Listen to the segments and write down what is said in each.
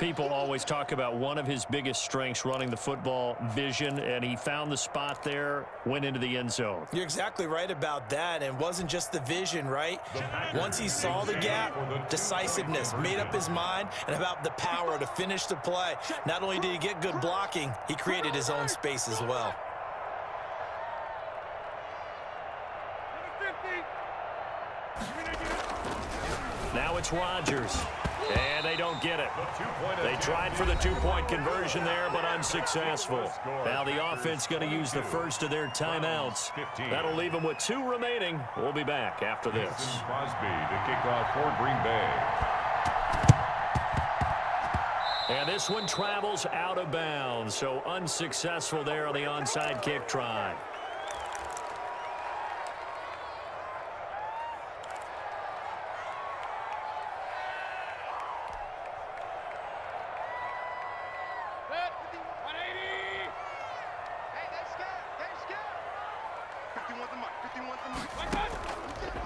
People always talk about one of his biggest strengths running the football, vision, and he found the spot there, went into the end zone. You're exactly right about that, and it wasn't just the vision, right? Once he saw the gap, decisiveness, made up his mind, and about the power to finish the play. Not only did he get good blocking, he created his own space as well. Now it's Rodgers. And they don't get it. They tried for the two-point conversion there, but unsuccessful. Now the offense going to use the first of their timeouts. That'll leave them with 2 remaining. We'll be back after this. Crosby to kick off for Green Bay. And this one travels out of bounds, so unsuccessful there on the onside kick try.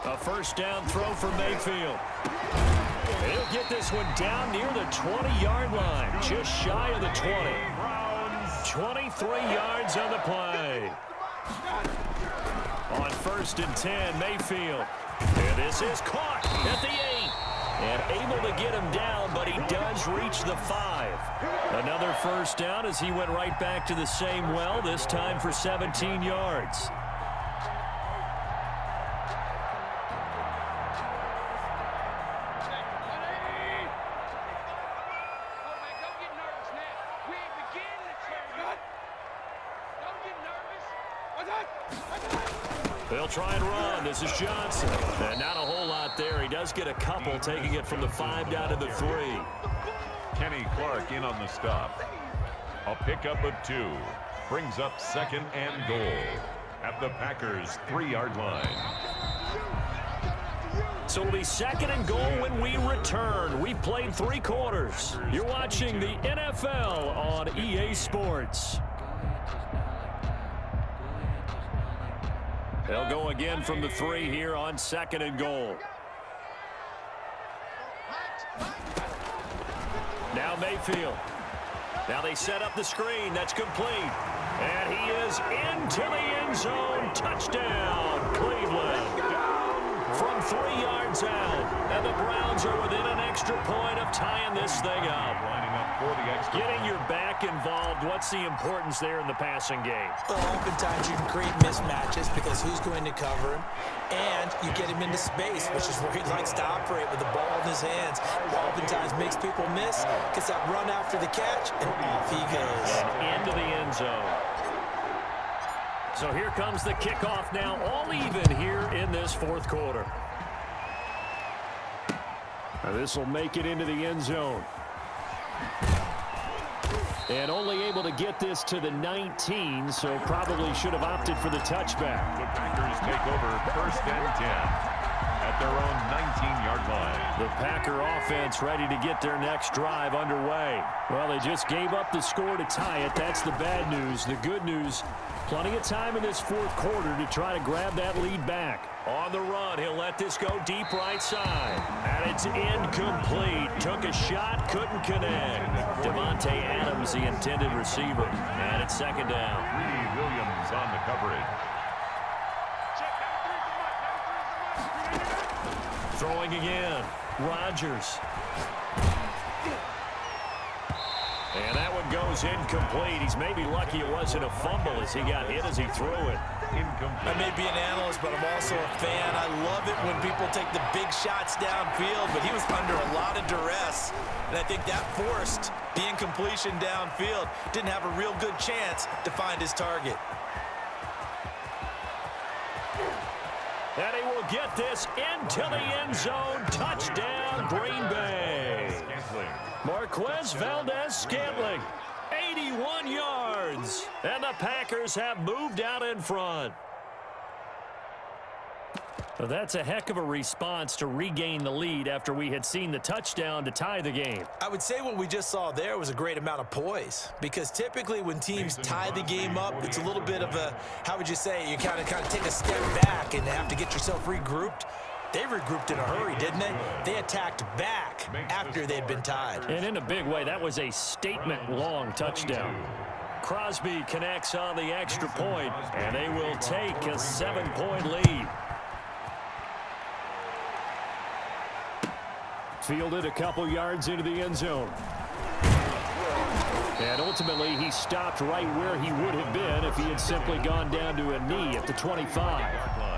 A first down throw for Mayfield. He'll get this one down near the 20-yard line, just shy of the 20. 23 yards on the play. On 1st and 10, Mayfield. And this is caught at the 8. And able to get him down, but he does reach the 5. Another first down as he went right back to the same well, this time for 17 yards. They'll try and run. This is Johnson. And not a whole lot there. He does get a couple, taking it from the 5 down to the 3. Kenny Clark in on the stop. A pickup of 2. Brings up 2nd and goal at the Packers' 3-yard line. So it'll be 2nd and goal when we return. We've played 3 quarters. You're watching the NFL on EA Sports. They'll go again from the 3 here on 2nd and goal. Now Mayfield. Now they set up the screen. That's complete. And he is into the end zone. Touchdown, Cleveland. From 3 yards out. And the Browns are within an extra point of tying this thing up. Lining up for the extra. Getting your back involved, what's the importance there in the passing game? Well, oftentimes you can create mismatches because who's going to cover him, and you get him into space, which is where he likes to operate with the ball in his hands. Oftentimes makes people miss, gets that run after the catch, and off he goes. And into the end zone. So here comes the kickoff now, all even here in this 4th quarter. Now this will make it into the end zone. And only able to get this to the 19, so probably should have opted for the touchback. The Packers take over 1st and 10 at their own 19-yard line. The Packer offense ready to get their next drive underway. Well, they just gave up the score to tie it. That's the bad news. The good news, plenty of time in this 4th quarter to try to grab that lead back. On the run, he'll let this go deep right side. And it's incomplete. Took a shot, couldn't connect. Devontae Adams, the intended receiver. And it's 2nd down. Greedy Williams on the coverage. Throwing again. Rodgers. And that one goes incomplete. He's maybe lucky it wasn't a fumble as he got hit as he threw it. Incomplete. I may be an analyst, but I'm also a fan. I love it when people take the big shots downfield, but he was under a lot of duress, and I think that forced the incompletion downfield. Didn't have a real good chance to find his target. And he will get this into the end zone. Touchdown, Green Bay. Marquez Valdez-Scantling, 81 yards. And the Packers have moved out in front. Well, that's a heck of a response to regain the lead after we had seen the touchdown to tie the game. I would say what we just saw there was a great amount of poise, because typically when teams tie the game up, it's a little bit of a, how would you say, you kind of take a step back and have to get yourself regrouped. They regrouped in a hurry, didn't they? They attacked back after they'd been tied. And in a big way, that was a statement-long touchdown. Crosby connects on the extra point, and they will take a 7-point lead. Fielded a couple yards into the end zone. And ultimately, he stopped right where he would have been if he had simply gone down to a knee at the 25.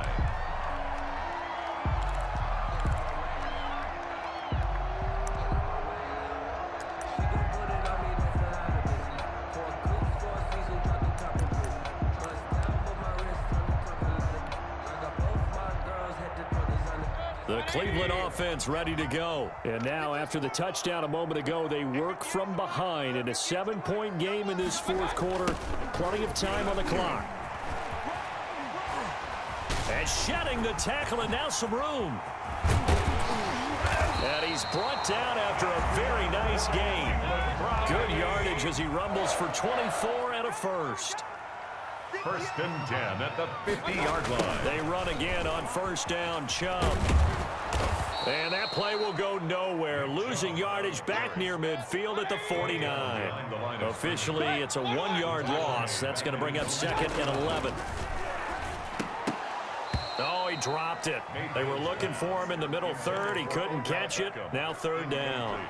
The Cleveland offense ready to go. And now, after the touchdown a moment ago, they work from behind in a 7-point game in this fourth quarter. Plenty of time on the clock. And shedding the tackle, and now some room. And he's brought down after a very nice gain. Good yardage as he rumbles for 24 and a first. First and 10 at the 50-yard line. They run again on first down. Chubb. And that play will go nowhere. Losing yardage back near midfield at the 49. Officially, it's a 1-yard loss. That's going to bring up second and 11. Oh, he dropped it. They were looking for him in the middle third. He couldn't catch it. Now third down.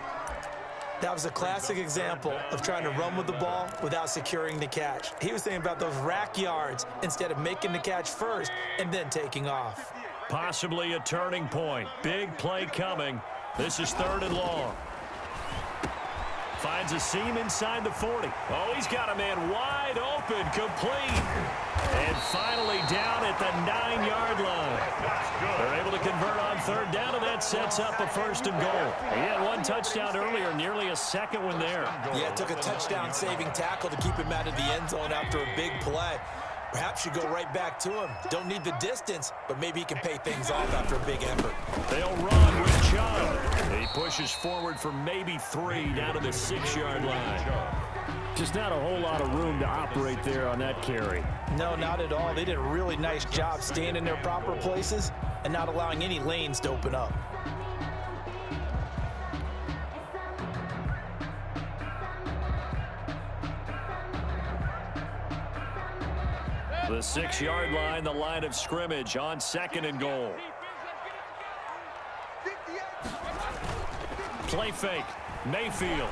That was a classic example of trying to run with the ball without securing the catch. He was thinking about those rack yards instead of making the catch first and then taking off. Possibly a turning point. Big play coming. This is third and long. Finds a seam inside the 40. Oh, he's got a man wide open, complete. And finally down at the 9-yard line. They're able to convert on third down, and that sets up a first and goal. He had one touchdown earlier, nearly a second one there. Yeah, it took a touchdown-saving tackle to keep him out of the end zone after a big play. Perhaps you go right back to him. Don't need the distance, but maybe he can pay things off after a big effort. They'll run with Chubb. He pushes forward for maybe 3 down to the 6-yard line. Just not a whole lot of room to operate there on that carry. No, not at all. They did a really nice job staying in their proper places and not allowing any lanes to open up. The 6-yard line, the line of scrimmage on second and goal. Play fake. Mayfield.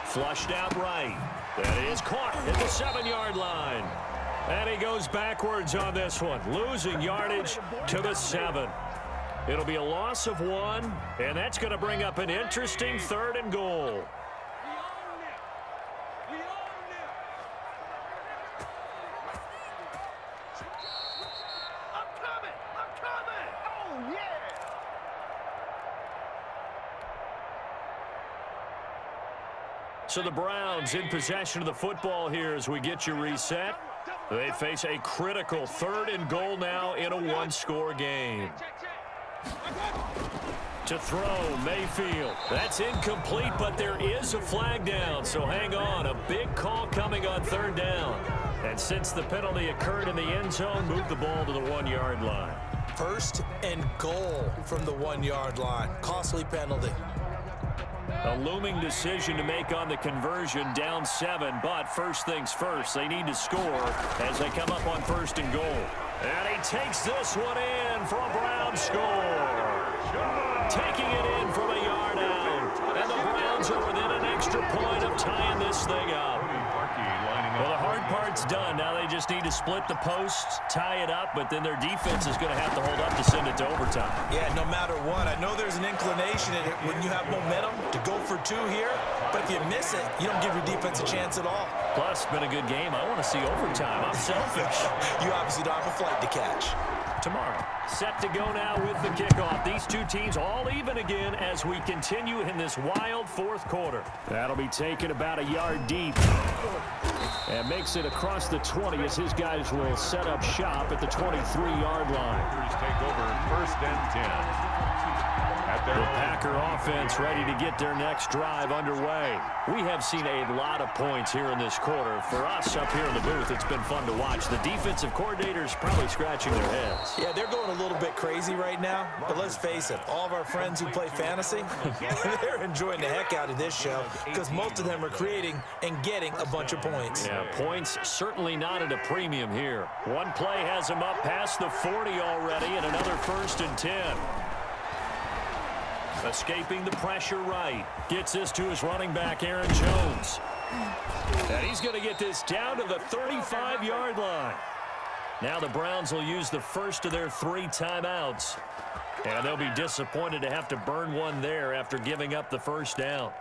Flushed out right. That is caught at the 7-yard line. And he goes backwards on this one. Losing yardage to the 7. It'll be a loss of 1, and that's going to bring up an interesting third and goal. So the Browns in possession of the football here as we get you reset. They face a critical third and goal now in a 1-score game. To throw, Mayfield. That's incomplete, but there is a flag down, so hang on. A big call coming on third down. And since the penalty occurred in the end zone, move the ball to the 1-yard line. First and goal from the 1-yard line. Costly penalty. A looming decision to make on the conversion, down 7, but first things first, they need to score as they come up on first and goal. And he takes this one in for a Browns score. Taking it in from a yard out. And the Browns are within an extra point of tying this thing up. Well, the hard part's done. Now they just need to split the posts, tie it up, but then their defense is going to have to hold up to send it to overtime. Yeah, no matter what. I know there's an inclination in it when you have momentum to go for 2 here, but if you miss it, you don't give your defense a chance at all. Plus, it's been a good game. I want to see overtime. I'm selfish. You obviously don't have a flight to catch. Tomorrow, set to go now with the kickoff. These two teams all even again as we continue in this wild fourth quarter. That'll be taken about a yard deep. And makes it across the 20 as his guys will set up shop at the 23-yard line. Take over first and 10 at down. The Packer offense ready to get their next drive underway. We have seen a lot of points here in this quarter. For us up here in the booth, it's been fun to watch. The defensive coordinators probably scratching their heads. Yeah, they're going a little bit crazy right now, but let's face it, all of our friends who play fantasy, they're enjoying the heck out of this show because most of them are creating and getting a bunch of points. Yeah, points certainly not at a premium here. One play has him up past the 40 already, and another 1st and 10. Escaping the pressure right. Gets this to his running back, Aaron Jones. And he's going to get this down to the 35-yard line. Now the Browns will use the first of their 3 timeouts. And they'll be disappointed to have to burn one there after giving up the first down.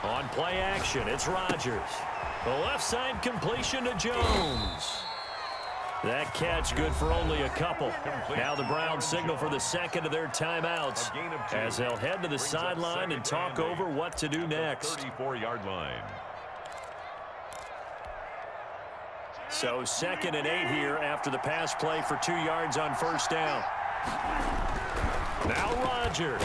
On play action, it's Rodgers. The left side completion to Jones. That catch good for only a couple. Now the Browns signal for the second of their timeouts as they'll head to the sideline and talk over what to do next. 34-yard line. So 2nd and 8 here after the pass play for 2 yards on first down. Now Rodgers.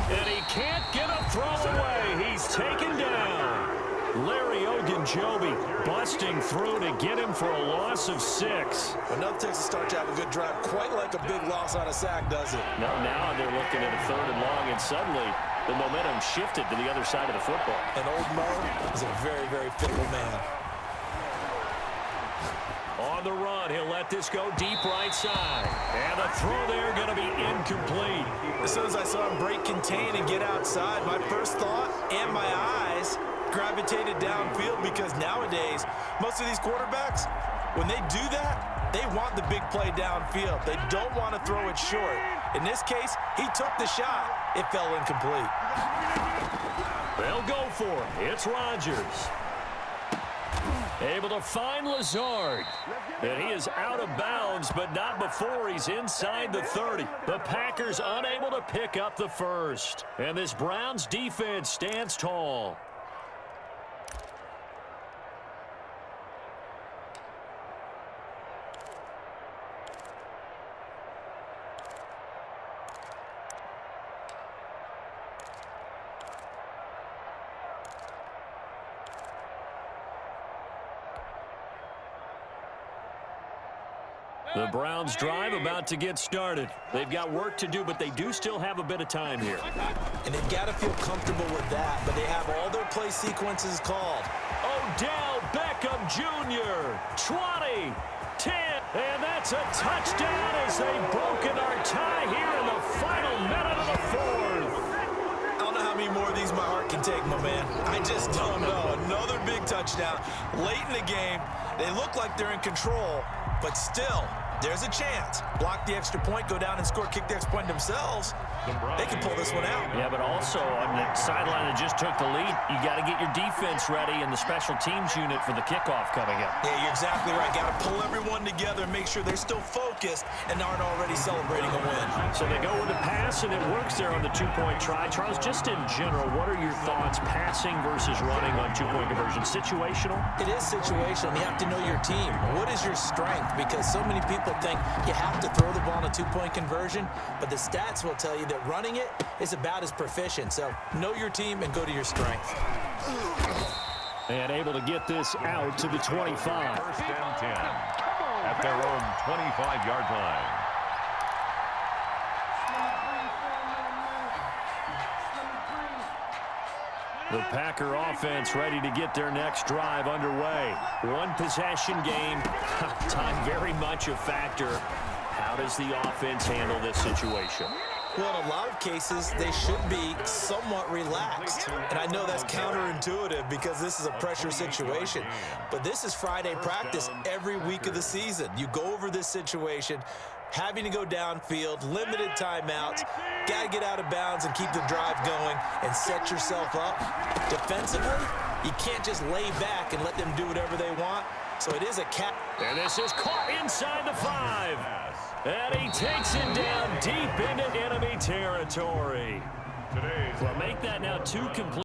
And he can't get a throw away. He's taken down. Larry Ogunjobi busting through to get him for a loss of 6. Enough takes to start to have a good drive, quite like a big loss on a sack, does it? No, now they're looking at a 3rd and long, and suddenly the momentum shifted to the other side of the football. And old Mo is a very, very fickle man. On the run, he'll let this go deep right side. And the throw there going to be incomplete. As soon as I saw him break contain and get outside, my first thought and my eyes gravitated downfield because nowadays, most of these quarterbacks, when they do that, they want the big play downfield. They don't want to throw it short. In this case, he took the shot. It fell incomplete. They'll go for it. It's Rodgers. Able to find Lazard. And he is out of bounds, but not before he's inside the 30. The Packers unable to pick up the first. And this Browns defense stands tall. The Browns drive about to get started. They've got work to do, but they do still have a bit of time here. And they've got to feel comfortable with that, but they have all their play sequences called. Odell Beckham Jr., 20, 10, and that's a touchdown as they've broken our tie here in the final minute of the 4th. I don't know how many more of these my heart can take, my man. I just don't know. Another big touchdown. Late in the game, they look like they're in control, but still, there's a chance. Block the extra point, go down and score, kick the extra point themselves. They can pull this one out. Yeah, but also on the sideline that just took the lead, you got to get your defense ready and the special teams unit for the kickoff coming up. Yeah, you're exactly right. Got to pull everyone together and make sure they're still focused and aren't already celebrating a win. So they go with the pass, and it works there on the two-point try. Charles, just in general, what are your thoughts passing versus running on two-point conversion? Situational? It is situational. You have to know your team. What is your strength? Because so many people think you have to throw the ball in a two-point conversion, but the stats will tell you that running it is about as proficient. So know your team and go to your strength. And able to get this out to the 25. 1st and 10 at their own 25-yard line. The Packer offense ready to get their next drive underway. One possession game. Time very much a factor. How does the offense handle this situation? Well, in a lot of cases, they should be somewhat relaxed. And I know that's counterintuitive because this is a pressure situation. But this is Friday practice every week of the season. You go over this situation, having to go downfield, limited timeouts, got to get out of bounds and keep the drive going and set yourself up. Defensively, you can't just lay back and let them do whatever they want. So it is a cat. And this is caught inside the 5. And he takes it down deep into enemy territory. Well, make that now 2 complete.